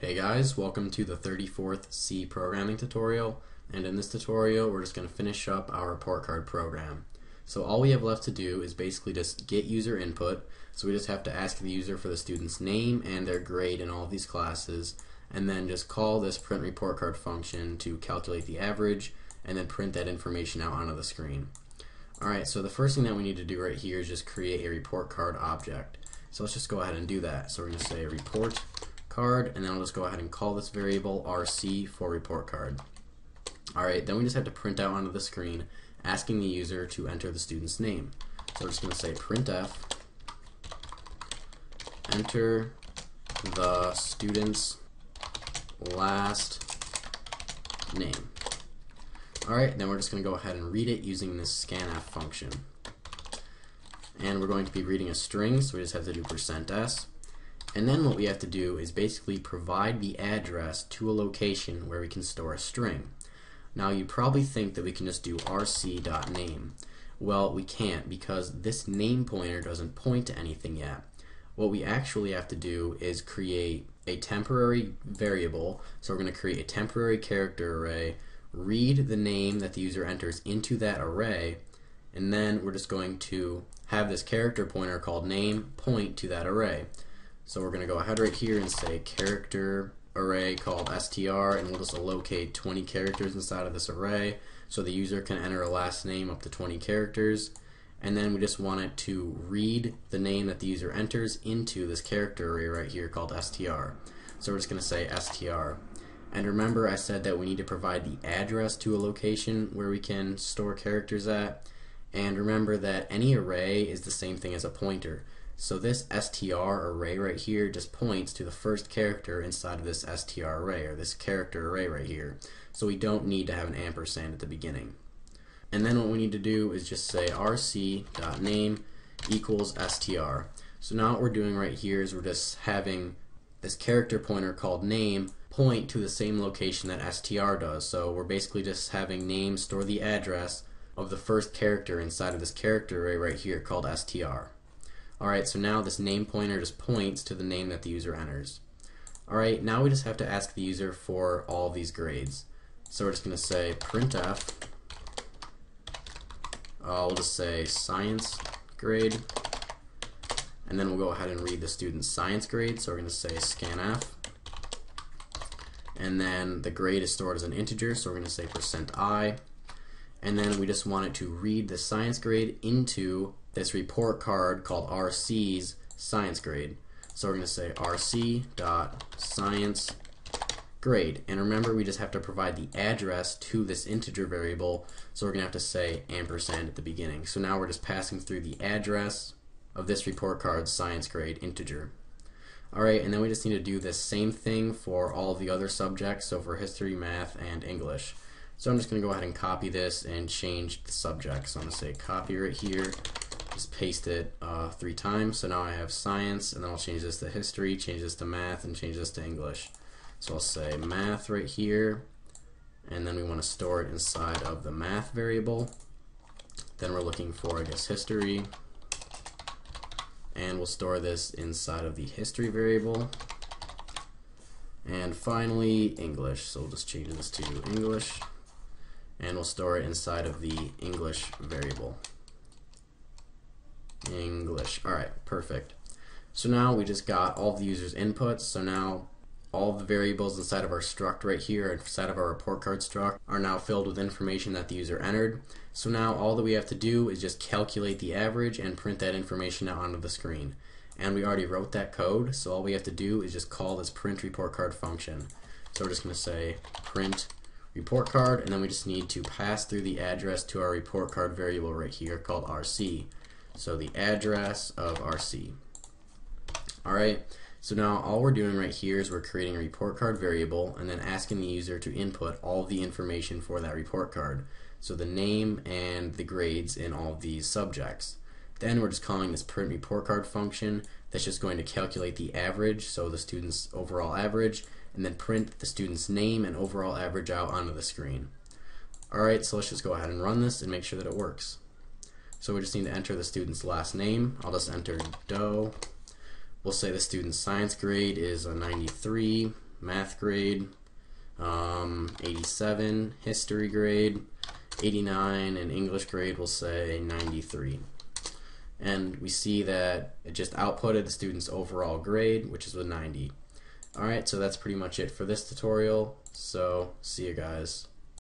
Hey guys, welcome to the 34th C programming tutorial, and in this tutorial we're just going to finish up our report card program. So all we have left to do is basically just get user input, so we just have to ask the user for the student's name and their grade in all of these classes, and then just call this print report card function to calculate the average and then print that information out onto the screen. Alright, so the first thing that we need to do right here is just create a report card object. So let's just go ahead and do that. So we're going to say report card, and then I'll just go ahead and call this variable RC for report card. Alright, then we just have to print out onto the screen asking the user to enter the student's name. So we're just going to say printf enter the student's last name. Alright, then we're just going to go ahead and read it using this scanf function. And we're going to be reading a string, so we just have to do %s. And then what we have to do is basically provide the address to a location where we can store a string. Now you probably think that we can just do rc.name. Well, we can't, because this name pointer doesn't point to anything yet. What we actually have to do is create a temporary variable. So we're going to create a temporary character array, read the name that the user enters into that array, and then we're just going to have this character pointer called name point to that array. So we're going to go ahead right here and say character array called str, and we'll just allocate 20 characters inside of this array so the user can enter a last name up to 20 characters, and then we just want it to read the name that the user enters into this character array right here called str. So we're just going to say str. And remember, I said that we need to provide the address to a location where we can store characters at, and remember that any array is the same thing as a pointer. So this str array right here just points to the first character inside of this str array, or this character array right here. So we don't need to have an ampersand at the beginning. And then what we need to do is just say rc.name equals str. So now what we're doing right here is we're just having this character pointer called name point to the same location that str does. So we're basically just having name store the address of the first character inside of this character array right here called str. Alright, so now this name pointer just points to the name that the user enters. Alright, now we just have to ask the user for all of these grades. So we're just going to say printf, we'll just say science grade, and then we'll go ahead and read the student's science grade. So we're going to say scanf, and then the grade is stored as an integer, so we're going to say %i, and then we just want it to read the science grade into this report card called RC's science grade. So we're going to say rc.science grade, and remember we just have to provide the address to this integer variable, so we're going to have to say ampersand at the beginning. So now we're just passing through the address of this report card's science grade integer. Alright, and then we just need to do this same thing for all of the other subjects, so for history, math, and English. So I'm just going to go ahead and copy this and change the subject. So I'm going to say copy right here, just paste it 3 times. So now I have science, and then I'll change this to history, change this to math, and change this to English. So I'll say math right here, and then we want to store it inside of the math variable. Then we're looking for, I guess, history, and we'll store this inside of the history variable. And finally, English. So we'll just change this to English, and we'll store it inside of the English variable. English. Alright, perfect. So now we just got all of the user's inputs, so now all of the variables inside of our struct right here, inside of our report card struct, are now filled with information that the user entered. So now all that we have to do is just calculate the average and print that information out onto the screen. And we already wrote that code, so all we have to do is just call this print report card function. So we're just going to say print report card, and then we just need to pass through the address to our report card variable right here called RC. So the address of RC. Alright, so now all we're doing right here is we're creating a report card variable and then asking the user to input all of the information for that report card. So the name and the grades in all of these subjects. Then we're just calling this print report card function that's just going to calculate the average, so the student's overall average, and then print the student's name and overall average out onto the screen. Alright, so let's just go ahead and run this and make sure that it works. So we just need to enter the student's last name. I'll just enter Doe. We'll say the student's science grade is a 93, math grade, 87 history grade, 89 and English grade, we'll say 93. And we see that it just outputted the student's overall grade, which is a 90. Alright, so that's pretty much it for this tutorial. So, see you guys.